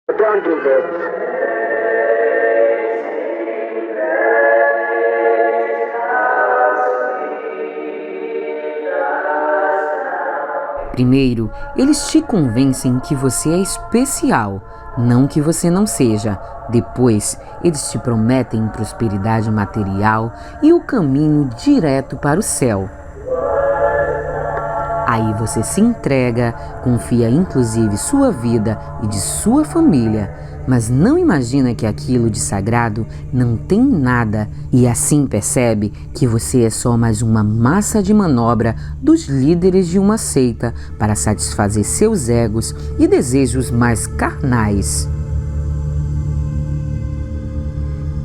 Don't do this. Primeiro, eles te convencem que você é especial, não que você não seja. Depois, eles te prometem prosperidade material e o caminho direto para o céu. Aí você se entrega, confia inclusive sua vida e de sua família, mas não imagina que aquilo de sagrado não tem nada e assim percebe que você é só mais uma massa de manobra dos líderes de uma seita para satisfazer seus egos e desejos mais carnais.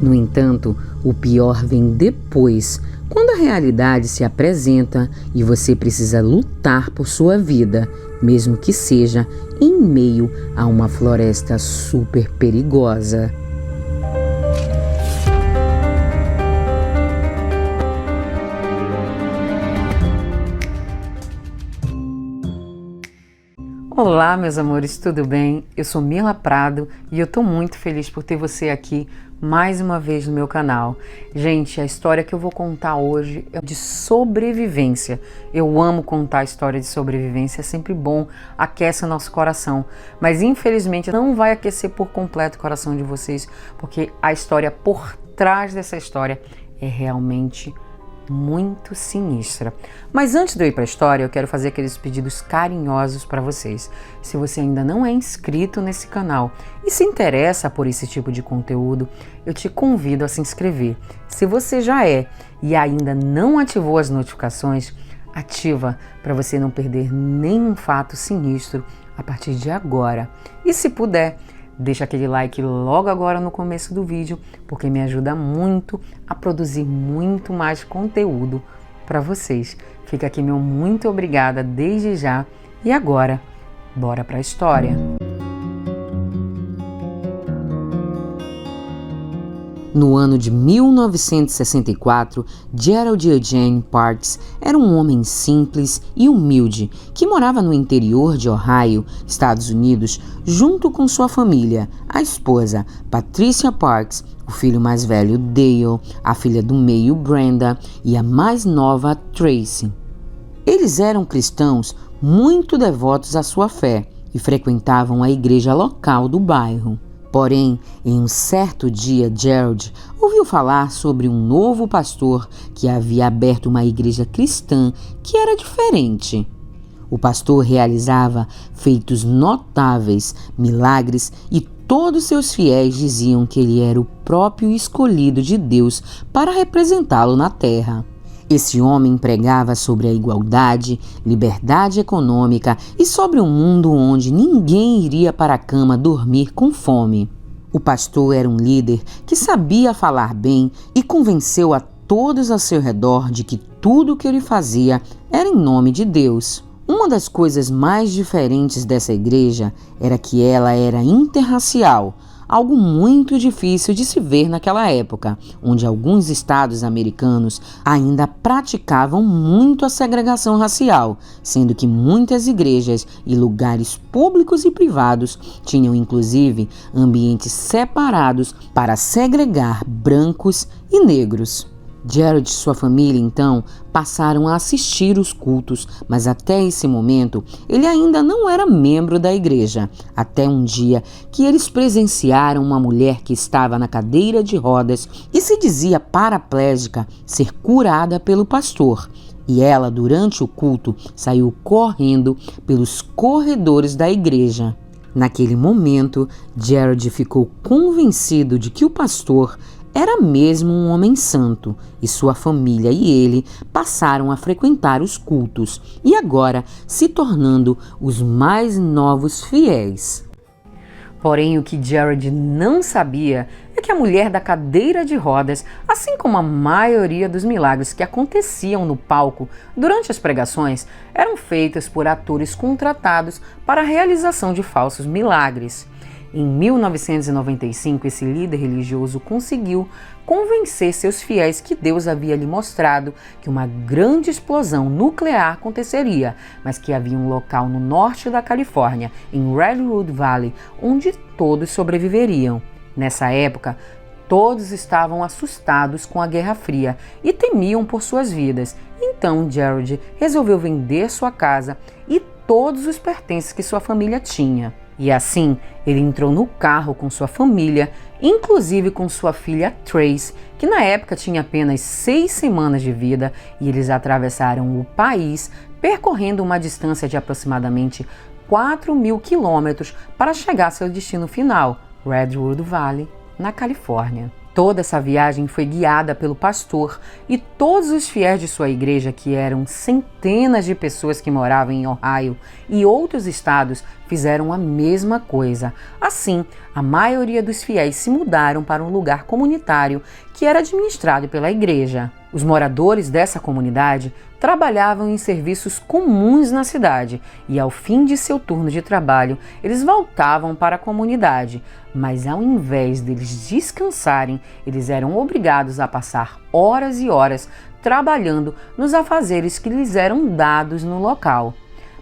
No entanto, o pior vem depois, quando a realidade se apresenta e você precisa lutar por sua vida, mesmo que seja em meio a uma floresta super perigosa. Olá, meus amores, tudo bem? Eu sou Mila Prado e eu tô muito feliz por ter você aqui mais uma vez no meu canal. Gente, a história que eu vou contar hoje é de sobrevivência. Eu amo contar a história de sobrevivência, é sempre bom, aquece o nosso coração. Mas infelizmente não vai aquecer por completo o coração de vocês, porque a história por trás dessa história é realmente muito sinistra. Mas antes de eu ir para a história, eu quero fazer aqueles pedidos carinhosos para vocês. Se você ainda não é inscrito nesse canal e se interessa por esse tipo de conteúdo, eu te convido a se inscrever. Se você já é e ainda não ativou as notificações, ativa para você não perder nenhum fato sinistro a partir de agora. E se puder, deixa aquele like logo agora no começo do vídeo, porque me ajuda muito a produzir muito mais conteúdo para vocês. Fica aqui meu muito obrigada desde já. E agora, bora para a história. No ano de 1964, Gerald Eugene Parks era um homem simples e humilde que morava no interior de Ohio, Estados Unidos, junto com sua família, a esposa Patricia Parks, o filho mais velho Dale, a filha do meio Brenda e a mais nova Tracy. Eles eram cristãos muito devotos à sua fé e frequentavam a igreja local do bairro. Porém, em um certo dia, Gerald ouviu falar sobre um novo pastor que havia aberto uma igreja cristã que era diferente. O pastor realizava feitos notáveis, milagres e todos seus fiéis diziam que ele era o próprio escolhido de Deus para representá-lo na terra. Esse homem pregava sobre a igualdade, liberdade econômica e sobre um mundo onde ninguém iria para a cama dormir com fome. O pastor era um líder que sabia falar bem e convenceu a todos ao seu redor de que tudo o que ele fazia era em nome de Deus. Uma das coisas mais diferentes dessa igreja era que ela era interracial, algo muito difícil de se ver naquela época, onde alguns estados americanos ainda praticavam muito a segregação racial, sendo que muitas igrejas e lugares públicos e privados tinham inclusive ambientes separados para segregar brancos e negros. Gerald e sua família, então, passaram a assistir os cultos, mas até esse momento ele ainda não era membro da igreja, até um dia que eles presenciaram uma mulher que estava na cadeira de rodas e se dizia paraplégica ser curada pelo pastor. E ela, durante o culto, saiu correndo pelos corredores da igreja. Naquele momento, Gerald ficou convencido de que o pastor era mesmo um homem santo, e sua família e ele passaram a frequentar os cultos e agora se tornando os mais novos fiéis. Porém, o que Gerald não sabia é que a mulher da cadeira de rodas, assim como a maioria dos milagres que aconteciam no palco durante as pregações, eram feitos por atores contratados para a realização de falsos milagres. Em 1995, esse líder religioso conseguiu convencer seus fiéis que Deus havia lhe mostrado que uma grande explosão nuclear aconteceria, mas que havia um local no norte da Califórnia, em Redwood Valley, onde todos sobreviveriam. Nessa época, todos estavam assustados com a Guerra Fria e temiam por suas vidas. Então Gerald resolveu vender sua casa e todos os pertences que sua família tinha. E assim, ele entrou no carro com sua família, inclusive com sua filha Trace, que na época tinha apenas 6 semanas de vida, e eles atravessaram o país, percorrendo uma distância de aproximadamente 4.000 quilômetros para chegar ao seu destino final, Redwood Valley, na Califórnia. Toda essa viagem foi guiada pelo pastor e todos os fiéis de sua igreja, que eram centenas de pessoas que moravam em Ohio e outros estados, fizeram a mesma coisa. Assim, a maioria dos fiéis se mudaram para um lugar comunitário que era administrado pela igreja. Os moradores dessa comunidade trabalhavam em serviços comuns na cidade e, ao fim de seu turno de trabalho, eles voltavam para a comunidade. Mas, ao invés deles descansarem, eles eram obrigados a passar horas e horas trabalhando nos afazeres que lhes eram dados no local.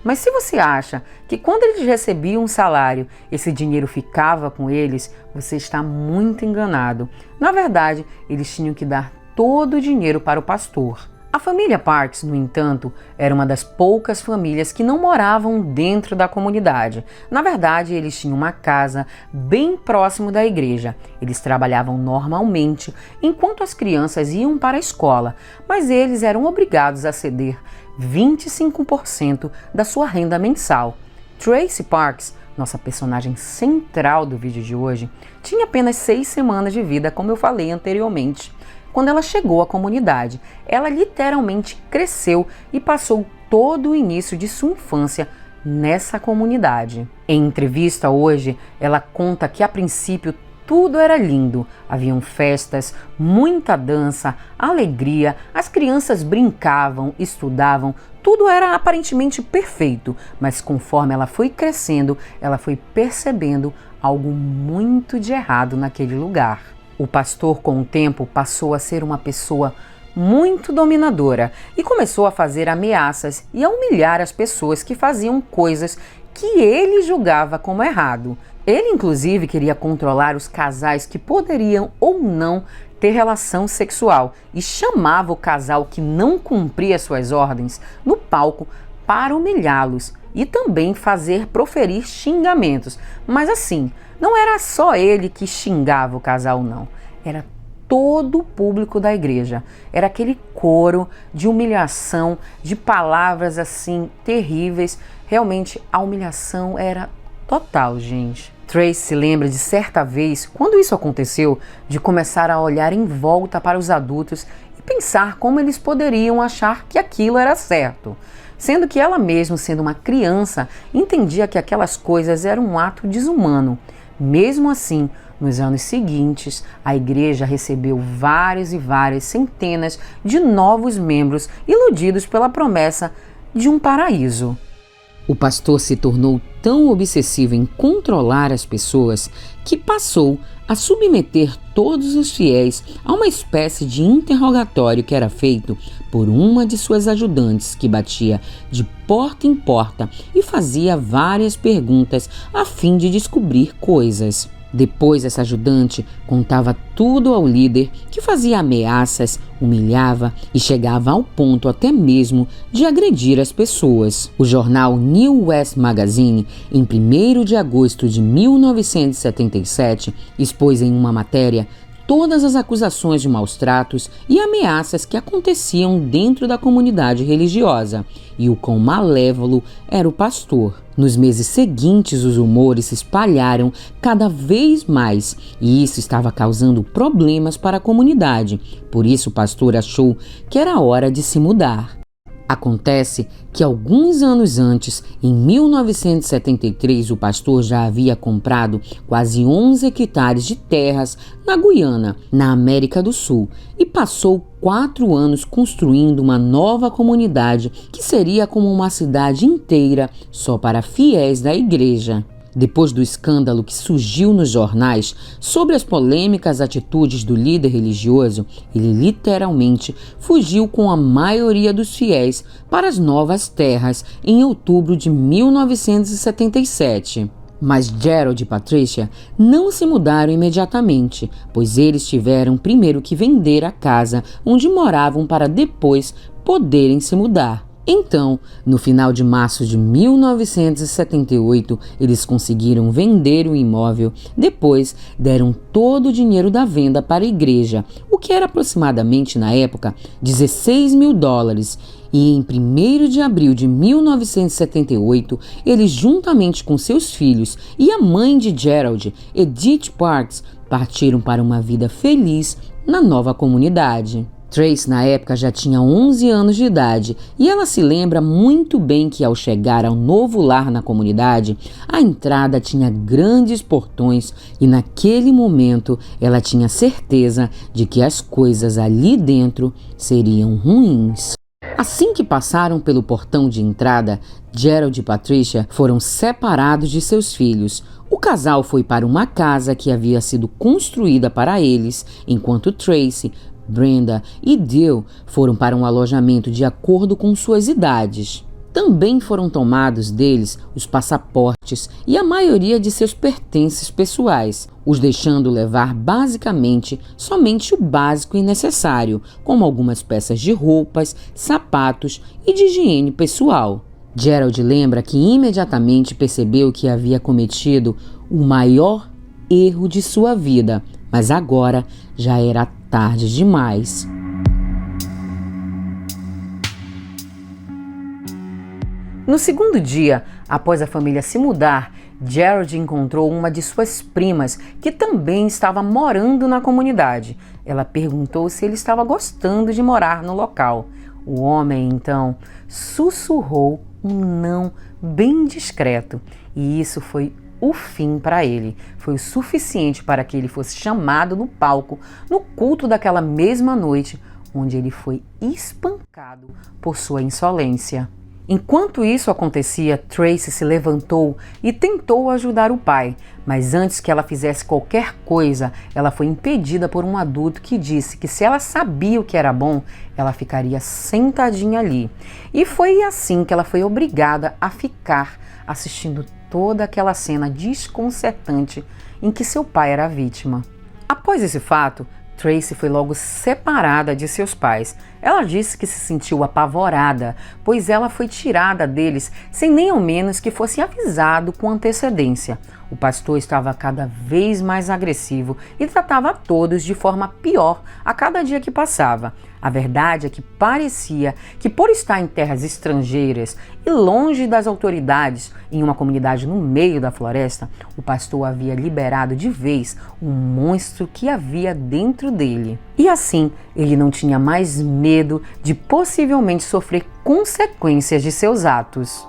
Mas se você acha que quando eles recebiam um salário, esse dinheiro ficava com eles, você está muito enganado. Na verdade, eles tinham que dar todo o dinheiro para o pastor. A família Parks, no entanto, era uma das poucas famílias que não moravam dentro da comunidade. Na verdade, eles tinham uma casa bem próximo da igreja. Eles trabalhavam normalmente enquanto as crianças iam para a escola, mas eles eram obrigados a ceder 25% da sua renda mensal. Tracy Parks, nossa personagem central do vídeo de hoje, tinha apenas 6 semanas de vida, como eu falei anteriormente. Quando ela chegou à comunidade, ela literalmente cresceu e passou todo o início de sua infância nessa comunidade. Em entrevista hoje, ela conta que a princípio tudo era lindo. Haviam festas, muita dança, alegria, as crianças brincavam, estudavam, tudo era aparentemente perfeito, mas conforme ela foi crescendo, ela foi percebendo algo muito de errado naquele lugar. O pastor, com o tempo, passou a ser uma pessoa muito dominadora e começou a fazer ameaças e a humilhar as pessoas que faziam coisas que ele julgava como errado. Ele, inclusive, queria controlar os casais que poderiam ou não ter relação sexual e chamava o casal que não cumpria suas ordens no palco para humilhá-los e também fazer proferir xingamentos. Mas assim, não era só ele que xingava o casal, não. Era todo o público da igreja. Era aquele coro de humilhação, de palavras assim terríveis. Realmente a humilhação era total, gente. Tracy se lembra de certa vez, quando isso aconteceu, de começar a olhar em volta para os adultos e pensar como eles poderiam achar que aquilo era certo. Sendo que ela mesma, sendo uma criança, entendia que aquelas coisas eram um ato desumano. Mesmo assim, nos anos seguintes, a igreja recebeu várias e várias centenas de novos membros iludidos pela promessa de um paraíso. O pastor se tornou tão obsessivo em controlar as pessoas que passou a submeter todos os fiéis a uma espécie de interrogatório que era feito por uma de suas ajudantes, que batia de porta em porta e fazia várias perguntas a fim de descobrir coisas. Depois, essa ajudante contava tudo ao líder, que fazia ameaças, humilhava e chegava ao ponto até mesmo de agredir as pessoas. O jornal New West Magazine, em 1º de agosto de 1977, expôs em uma matéria todas as acusações de maus-tratos e ameaças que aconteciam dentro da comunidade religiosa e o quão malévolo era o pastor. Nos meses seguintes, os rumores se espalharam cada vez mais e isso estava causando problemas para a comunidade. Por isso, o pastor achou que era hora de se mudar. Acontece que alguns anos antes, em 1973, o pastor já havia comprado quase 11 hectares de terras na Guiana, na América do Sul, e passou 4 anos construindo uma nova comunidade que seria como uma cidade inteira só para fiéis da igreja. Depois do escândalo que surgiu nos jornais sobre as polêmicas atitudes do líder religioso, ele literalmente fugiu com a maioria dos fiéis para as Novas Terras em outubro de 1977. Mas Gerald e Patricia não se mudaram imediatamente, pois eles tiveram primeiro que vender a casa onde moravam para depois poderem se mudar. Então, no final de março de 1978, eles conseguiram vender o imóvel. Depois, deram todo o dinheiro da venda para a igreja, o que era aproximadamente, na época, $16.000. E em 1º de abril de 1978, eles, juntamente com seus filhos e a mãe de Gerald, Edith Parks, partiram para uma vida feliz na nova comunidade. Tracy, na época, já tinha 11 anos de idade e ela se lembra muito bem que, ao chegar ao novo lar na comunidade, a entrada tinha grandes portões e, naquele momento, ela tinha certeza de que as coisas ali dentro seriam ruins. Assim que passaram pelo portão de entrada, Gerald e Patricia foram separados de seus filhos. O casal foi para uma casa que havia sido construída para eles, enquanto Tracy, Brenda e Dale foram para um alojamento de acordo com suas idades. Também foram tomados deles os passaportes e a maioria de seus pertences pessoais, os deixando levar basicamente somente o básico e necessário, como algumas peças de roupas, sapatos e de higiene pessoal. Gerald lembra que imediatamente percebeu que havia cometido o maior erro de sua vida, mas agora já era tarde demais. No segundo dia, após a família se mudar, Gerald encontrou uma de suas primas que também estava morando na comunidade. Ela perguntou se ele estava gostando de morar no local. O homem, então, sussurrou um não bem discreto, e isso foi o fim para ele. Foi o suficiente para que ele fosse chamado no palco no culto daquela mesma noite, onde ele foi espancado por sua insolência. Enquanto isso acontecia, Tracy se levantou e tentou ajudar o pai, mas antes que ela fizesse qualquer coisa, ela foi impedida por um adulto que disse que se ela sabia o que era bom, ela ficaria sentadinha ali. E foi assim que ela foi obrigada a ficar assistindo toda aquela cena desconcertante em que seu pai era a vítima. Após esse fato, Tracy foi logo separada de seus pais. Ela disse que se sentiu apavorada, pois ela foi tirada deles sem nem ao menos que fosse avisado com antecedência. O pastor estava cada vez mais agressivo e tratava a todos de forma pior a cada dia que passava. A verdade é que parecia que, por estar em terras estrangeiras e longe das autoridades, em uma comunidade no meio da floresta, o pastor havia liberado de vez um monstro que havia dentro dele. E assim, ele não tinha mais medo de possivelmente sofrer consequências de seus atos.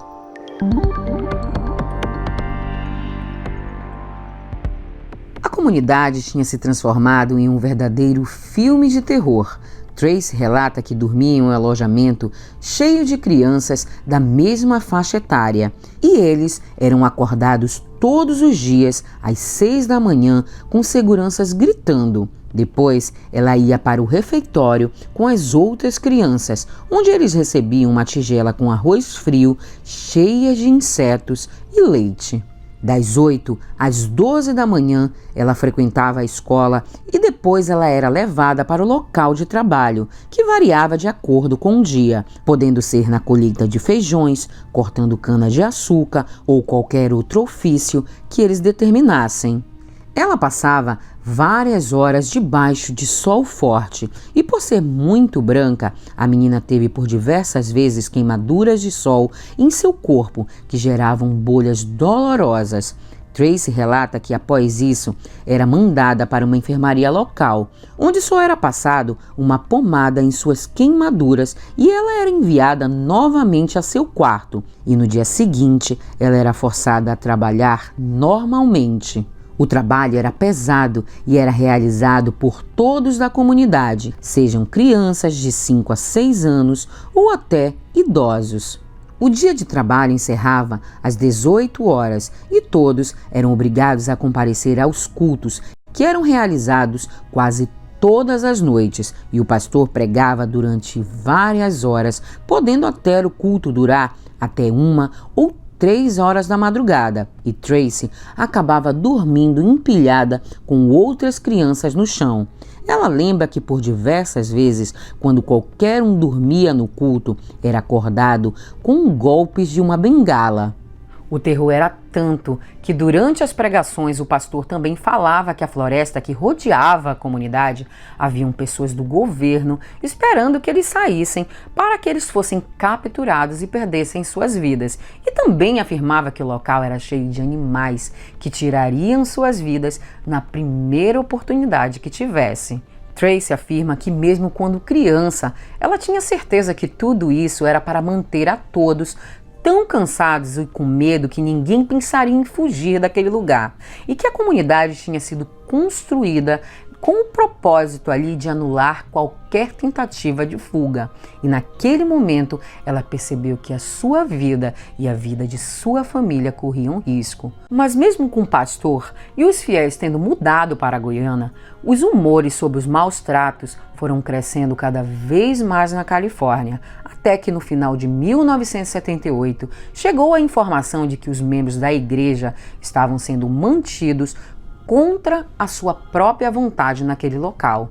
A comunidade tinha se transformado em um verdadeiro filme de terror. Tracy relata que dormia em um alojamento cheio de crianças da mesma faixa etária e eles eram acordados todos os dias às 6 da manhã com seguranças gritando. Depois, ela ia para o refeitório com as outras crianças, onde eles recebiam uma tigela com arroz frio, cheia de insetos e leite. Das 8 às 12 da manhã, ela frequentava a escola e depois ela era levada para o local de trabalho, que variava de acordo com o dia, podendo ser na colheita de feijões, cortando cana-de-açúcar ou qualquer outro ofício que eles determinassem. Ela passava várias horas debaixo de sol forte e, por ser muito branca, a menina teve por diversas vezes queimaduras de sol em seu corpo que geravam bolhas dolorosas. Tracy relata que, após isso, era mandada para uma enfermaria local, onde só era passado uma pomada em suas queimaduras e ela era enviada novamente a seu quarto. E no dia seguinte, ela era forçada a trabalhar normalmente. O trabalho era pesado e era realizado por todos da comunidade, sejam crianças de 5 a 6 anos ou até idosos. O dia de trabalho encerrava às 18 horas e todos eram obrigados a comparecer aos cultos, que eram realizados quase todas as noites, e o pastor pregava durante várias horas, podendo até o culto durar até 1 ou 3 horas da madrugada, e Tracy acabava dormindo empilhada com outras crianças no chão. Ela lembra que por diversas vezes, quando qualquer um dormia no culto, era acordado com golpes de uma bengala. O terror era tanto que durante as pregações o pastor também falava que a floresta que rodeava a comunidade haviam pessoas do governo esperando que eles saíssem para que eles fossem capturados e perdessem suas vidas. E também afirmava que o local era cheio de animais que tirariam suas vidas na primeira oportunidade que tivesse. Tracy afirma que mesmo quando criança, ela tinha certeza que tudo isso era para manter a todos tão cansados e com medo que ninguém pensaria em fugir daquele lugar, e que a comunidade tinha sido construída com o propósito ali de anular qualquer tentativa de fuga. E naquele momento ela percebeu que a sua vida e a vida de sua família corriam risco. Mas mesmo com o pastor e os fiéis tendo mudado para a Guiana, os rumores sobre os maus tratos foram crescendo cada vez mais na Califórnia, até que no final de 1978 chegou a informação de que os membros da igreja estavam sendo mantidos contra a sua própria vontade naquele local.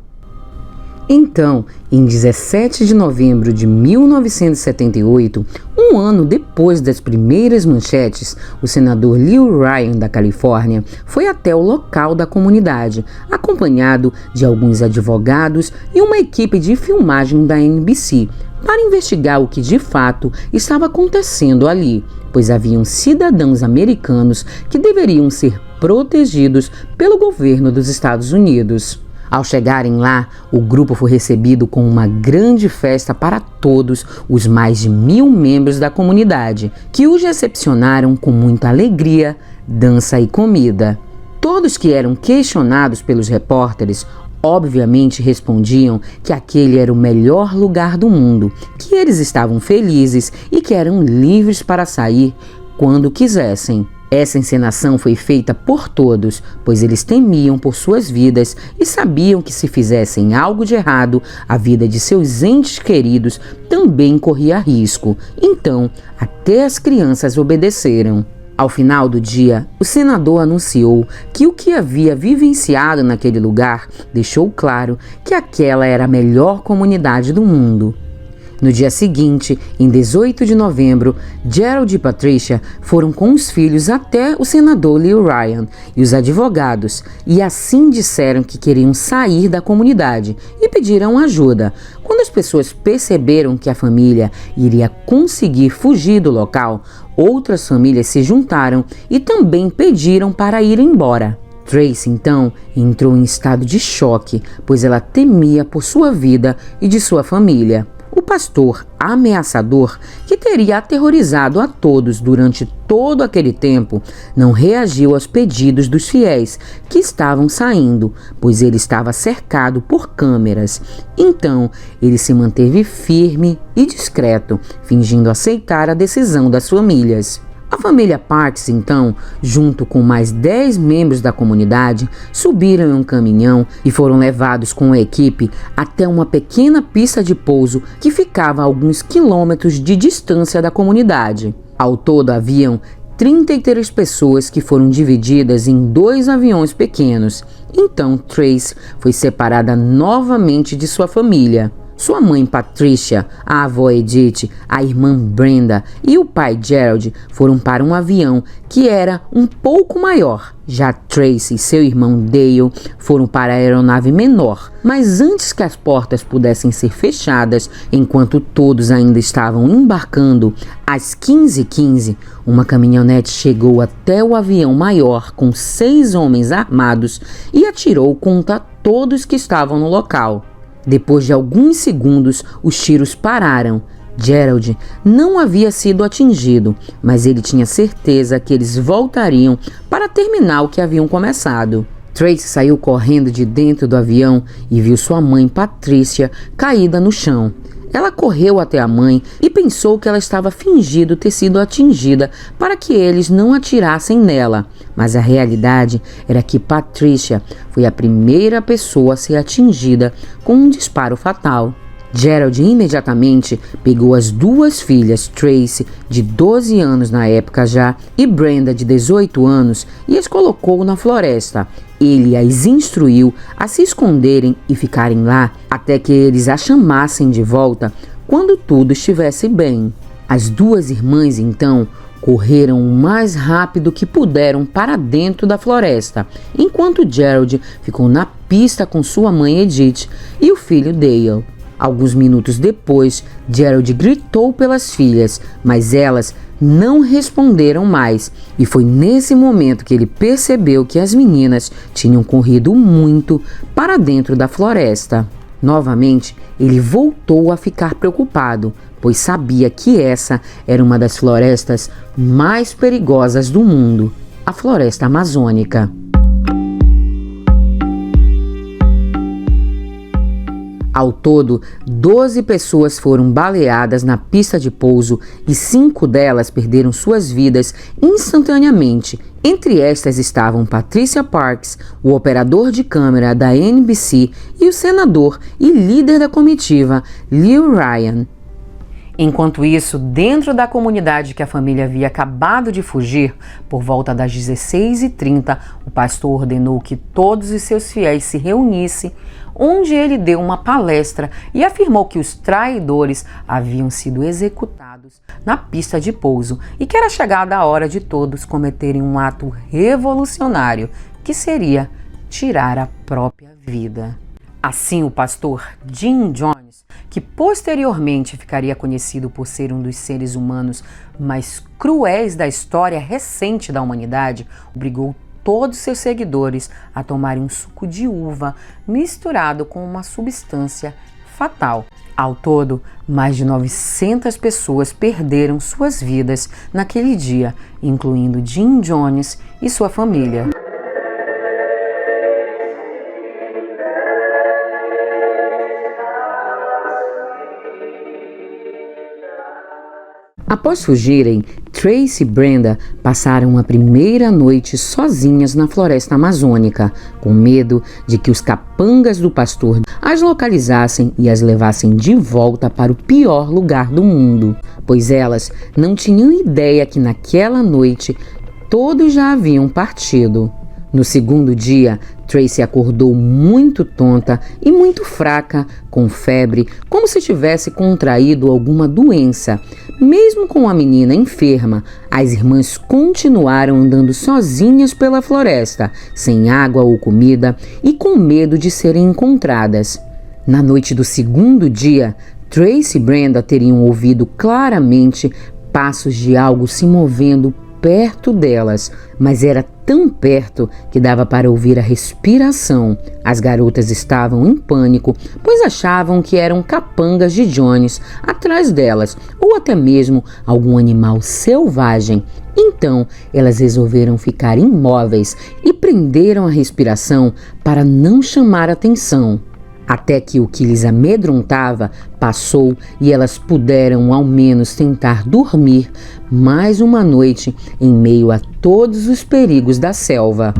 Então, em 17 de novembro de 1978, um ano depois das primeiras manchetes, o senador Lil Ryan da Califórnia foi até o local da comunidade, acompanhado de alguns advogados e uma equipe de filmagem da NBC, para investigar o que de fato estava acontecendo ali, pois haviam cidadãos americanos que deveriam ser protegidos pelo governo dos Estados Unidos. Ao chegarem lá, o grupo foi recebido com uma grande festa para todos os mais de 1000 membros da comunidade, que os recepcionaram com muita alegria, dança e comida. Todos que eram questionados pelos repórteres, obviamente respondiam que aquele era o melhor lugar do mundo, que eles estavam felizes e que eram livres para sair quando quisessem. Essa encenação foi feita por todos, pois eles temiam por suas vidas e sabiam que se fizessem algo de errado, a vida de seus entes queridos também corria risco. Então, até as crianças obedeceram. Ao final do dia, o senador anunciou que o que havia vivenciado naquele lugar deixou claro que aquela era a melhor comunidade do mundo. No dia seguinte, em 18 de novembro, Gerald e Patricia foram com os filhos até o senador Lil Ryan e os advogados, e assim disseram que queriam sair da comunidade e pediram ajuda. Quando as pessoas perceberam que a família iria conseguir fugir do local, outras famílias se juntaram e também pediram para ir embora. Tracy, então, entrou em estado de choque, pois ela temia por sua vida e de sua família. O pastor ameaçador, que teria aterrorizado a todos durante todo aquele tempo, não reagiu aos pedidos dos fiéis que estavam saindo, pois ele estava cercado por câmeras. Então, ele se manteve firme e discreto, fingindo aceitar a decisão das famílias. A família Parks, então, junto com mais 10 membros da comunidade, subiram em um caminhão e foram levados com a equipe até uma pequena pista de pouso que ficava a alguns quilômetros de distância da comunidade. Ao todo, haviam 33 pessoas que foram divididas em 2 aviões pequenos. Então, Tracy foi separada novamente de sua família. Sua mãe Patricia, a avó Edith, a irmã Brenda e o pai Gerald foram para um avião que era um pouco maior. Já Tracy e seu irmão Dale foram para a aeronave menor. Mas antes que as portas pudessem ser fechadas, enquanto todos ainda estavam embarcando, às 15h15, uma caminhonete chegou até o avião maior com 6 homens armados e atirou contra todos que estavam no local. Depois de alguns segundos, os tiros pararam. Gerald não havia sido atingido, mas ele tinha certeza que eles voltariam para terminar o que haviam começado. Tracy saiu correndo de dentro do avião e viu sua mãe Patricia caída no chão. Ela correu até a mãe e pensou que ela estava fingindo ter sido atingida para que eles não atirassem nela. Mas a realidade era que Patricia foi a primeira pessoa a ser atingida com um disparo fatal. Gerald imediatamente pegou as duas filhas, Tracy, de 12 anos na época já, e Brenda, de 18 anos, e as colocou na floresta. Ele as instruiu a se esconderem e ficarem lá até que eles a chamassem de volta quando tudo estivesse bem. As duas irmãs, então, correram o mais rápido que puderam para dentro da floresta, enquanto Gerald ficou na pista com sua mãe Edith e o filho Dale. Alguns minutos depois, Gerald gritou pelas filhas, mas elas não responderam mais, e foi nesse momento que ele percebeu que as meninas tinham corrido muito para dentro da floresta. Novamente, ele voltou a ficar preocupado, pois sabia que essa era uma das florestas mais perigosas do mundo, a floresta amazônica. Ao todo, 12 pessoas foram baleadas na pista de pouso e 5 delas perderam suas vidas instantaneamente. Entre estas estavam Patricia Parks, o operador de câmera da NBC, e o senador e líder da comitiva, Lew Ryan. Enquanto isso, dentro da comunidade que a família havia acabado de fugir, por volta das 16h30, o pastor ordenou que todos os seus fiéis se reunissem, onde ele deu uma palestra e afirmou que os traidores haviam sido executados na pista de pouso e que era chegada a hora de todos cometerem um ato revolucionário, que seria tirar a própria vida. Assim, o pastor Jim Jones, que posteriormente ficaria conhecido por ser um dos seres humanos mais cruéis da história recente da humanidade, obrigou todos seus seguidores a tomarem um suco de uva misturado com uma substância fatal. Ao todo, mais de 900 pessoas perderam suas vidas naquele dia, incluindo Jim Jones e sua família. Após fugirem, Tracy e Brenda passaram a primeira noite sozinhas na floresta amazônica, com medo de que os capangas do pastor as localizassem e as levassem de volta para o pior lugar do mundo, pois elas não tinham ideia que naquela noite todos já haviam partido. No segundo dia, Tracy acordou muito tonta e muito fraca, com febre, como se tivesse contraído alguma doença. Mesmo com a menina enferma, as irmãs continuaram andando sozinhas pela floresta, sem água ou comida e com medo de serem encontradas. Na noite do segundo dia, Tracy e Brenda teriam ouvido claramente passos de algo se movendo perto delas, mas era tão perto que dava para ouvir a respiração. As garotas estavam em pânico, pois achavam que eram capangas de Jones atrás delas, ou até mesmo algum animal selvagem. Então, elas resolveram ficar imóveis e prenderam a respiração para não chamar atenção. Até que o que lhes amedrontava passou e elas puderam ao menos tentar dormir mais uma noite em meio a todos os perigos da selva.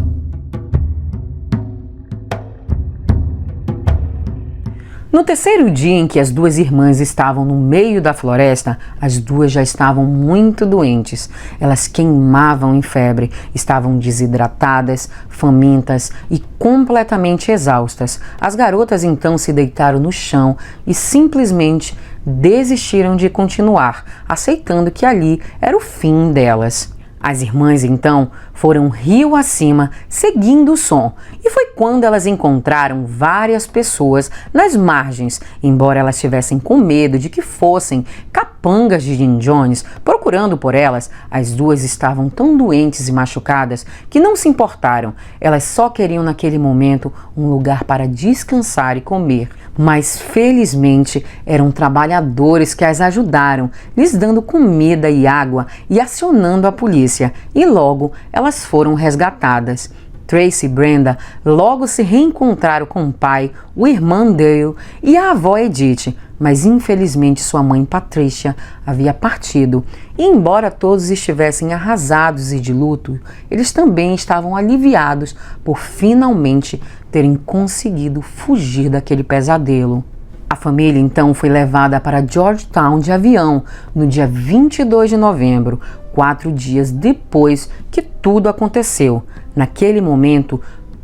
No terceiro dia em que as duas irmãs estavam no meio da floresta, as duas já estavam muito doentes. Elas queimavam em febre, estavam desidratadas, famintas e completamente exaustas. As garotas então se deitaram no chão e simplesmente desistiram de continuar, aceitando que ali era o fim delas. As irmãs, então, foram rio acima, seguindo o som, e foi quando elas encontraram várias pessoas nas margens, embora elas tivessem com medo de que fossem capangas de Jim Jones procurando por elas. As duas estavam tão doentes e machucadas que não se importaram. Elas só queriam naquele momento um lugar para descansar e comer. Mas felizmente eram trabalhadores que as ajudaram, lhes dando comida e água e acionando a polícia, e logo elas foram resgatadas. Tracy e Brenda logo se reencontraram com o pai, o irmão Dale e a avó Edith, mas infelizmente sua mãe Patricia havia partido. E embora todos estivessem arrasados e de luto, eles também estavam aliviados por finalmente terem conseguido fugir daquele pesadelo. A família então foi levada para Georgetown de avião no dia 22 de novembro, 4 dias depois que tudo aconteceu. Naquele momento,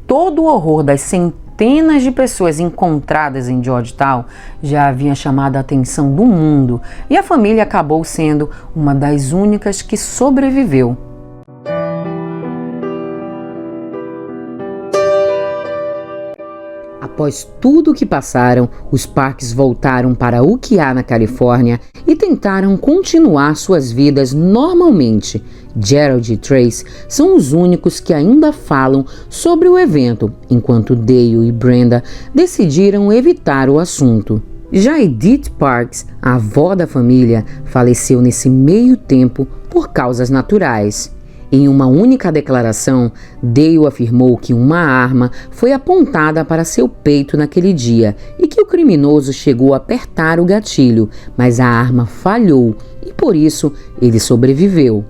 todo o horror das centenas de pessoas encontradas em Georgetown já havia chamado a atenção do mundo e a família acabou sendo uma das únicas que sobreviveu. Após tudo o que passaram, os Parks voltaram para Ukiah, na Califórnia, e tentaram continuar suas vidas normalmente. Gerald e Trace são os únicos que ainda falam sobre o evento, enquanto Dale e Brenda decidiram evitar o assunto. Já Edith Parks, a avó da família, faleceu nesse meio tempo por causas naturais. Em uma única declaração, Dale afirmou que uma arma foi apontada para seu peito naquele dia e que o criminoso chegou a apertar o gatilho, mas a arma falhou e por isso ele sobreviveu.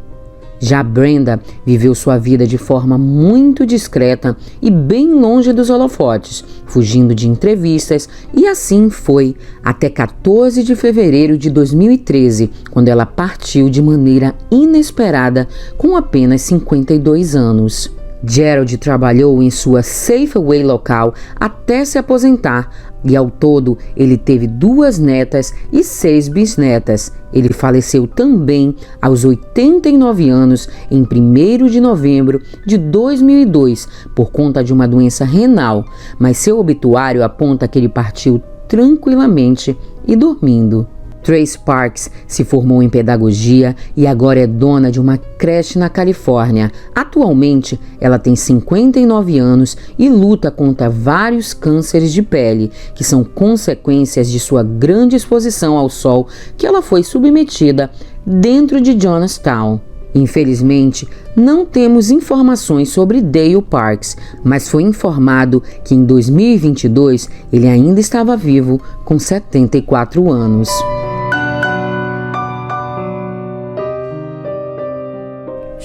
Já Brenda viveu sua vida de forma muito discreta e bem longe dos holofotes, fugindo de entrevistas, e assim foi até 14 de fevereiro de 2013, quando ela partiu de maneira inesperada com apenas 52 anos. Gerald trabalhou em sua Safeway local até se aposentar e ao todo ele teve 2 netas e 6 bisnetas. Ele faleceu também aos 89 anos em 1º de novembro de 2002 por conta de uma doença renal, mas seu obituário aponta que ele partiu tranquilamente e dormindo. Trace Parks se formou em pedagogia e agora é dona de uma creche na Califórnia. Atualmente, ela tem 59 anos e luta contra vários cânceres de pele, que são consequências de sua grande exposição ao sol que ela foi submetida dentro de Jonestown. Infelizmente, não temos informações sobre Dale Parks, mas foi informado que em 2022 ele ainda estava vivo com 74 anos.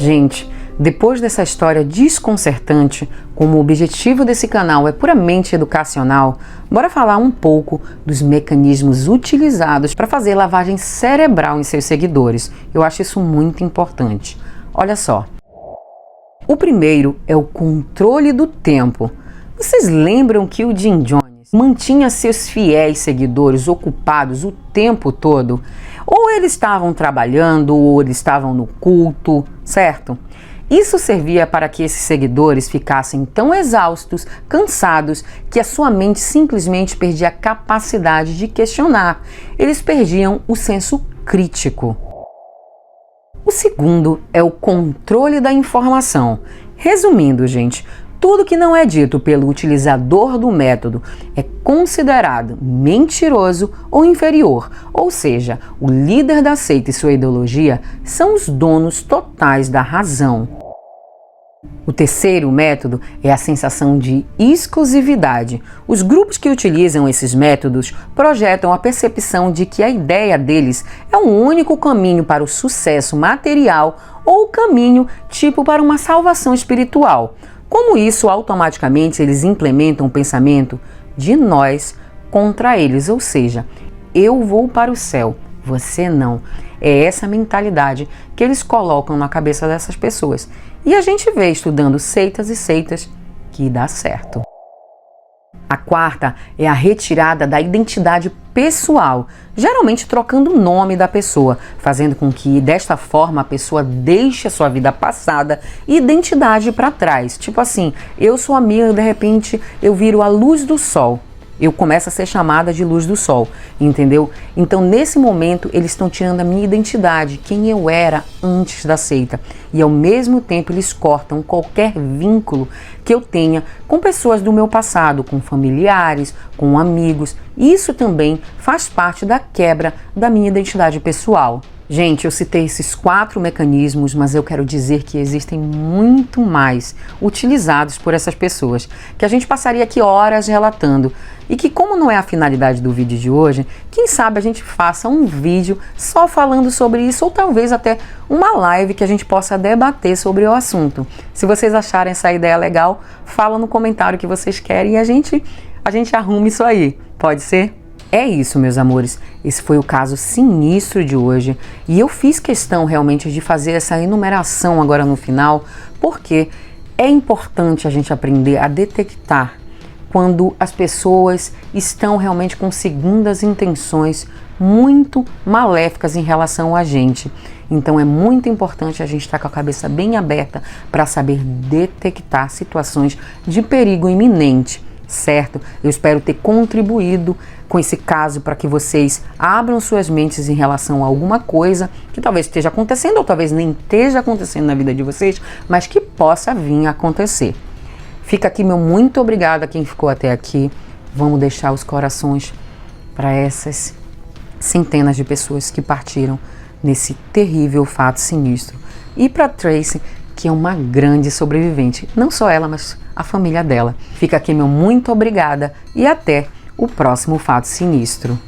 Gente, depois dessa história desconcertante, como o objetivo desse canal é puramente educacional, bora falar um pouco dos mecanismos utilizados para fazer lavagem cerebral em seus seguidores. Eu acho isso muito importante. Olha só. O primeiro é o controle do tempo. Vocês lembram que o Jim Jones mantinha seus fiéis seguidores ocupados o tempo todo? Ou eles estavam trabalhando, ou eles estavam no culto, certo? Isso servia para que esses seguidores ficassem tão exaustos, cansados, que a sua mente simplesmente perdia a capacidade de questionar. Eles perdiam o senso crítico. O segundo é o controle da informação. Resumindo, gente, tudo que não é dito pelo utilizador do método é considerado mentiroso ou inferior, ou seja, o líder da seita e sua ideologia são os donos totais da razão. O terceiro método é a sensação de exclusividade. Os grupos que utilizam esses métodos projetam a percepção de que a ideia deles é o único caminho para o sucesso material ou o caminho tipo para uma salvação espiritual. Como isso, automaticamente eles implementam o pensamento de nós contra eles, ou seja, eu vou para o céu, você não. É essa mentalidade que eles colocam na cabeça dessas pessoas. E a gente vê estudando seitas e seitas que dá certo. A quarta é a retirada da identidade pessoal, geralmente trocando o nome da pessoa, fazendo com que desta forma a pessoa deixe a sua vida passada e identidade para trás. Tipo assim, eu sou amiga, de repente eu viro a luz do sol. Eu começo a ser chamada de luz do sol, entendeu? Então, nesse momento, eles estão tirando a minha identidade, quem eu era antes da seita. E, ao mesmo tempo, eles cortam qualquer vínculo que eu tenha com pessoas do meu passado, com familiares, com amigos. Isso também faz parte da quebra da minha identidade pessoal. Gente, eu citei esses 4 mecanismos, mas eu quero dizer que existem muito mais utilizados por essas pessoas, que a gente passaria aqui horas relatando. E que, como não é a finalidade do vídeo de hoje, quem sabe a gente faça um vídeo só falando sobre isso, ou talvez até uma live que a gente possa debater sobre o assunto. Se vocês acharem essa ideia legal, fala no comentário que vocês querem e a gente arruma isso aí. Pode ser? É isso, meus amores, esse foi o caso sinistro de hoje e eu fiz questão realmente de fazer essa enumeração agora no final, porque é importante a gente aprender a detectar quando as pessoas estão realmente com segundas intenções muito maléficas em relação a gente. Então é muito importante a gente estar com a cabeça bem aberta para saber detectar situações de perigo iminente. Certo? Eu espero ter contribuído com esse caso para que vocês abram suas mentes em relação a alguma coisa que talvez esteja acontecendo ou talvez nem esteja acontecendo na vida de vocês, mas que possa vir a acontecer. Fica aqui meu muito obrigado a quem ficou até aqui. Vamos deixar os corações para essas centenas de pessoas que partiram nesse terrível fato sinistro. E para Tracy, que é uma grande sobrevivente, não só ela, mas a família dela. Fica aqui meu muito obrigada e até o próximo fato sinistro.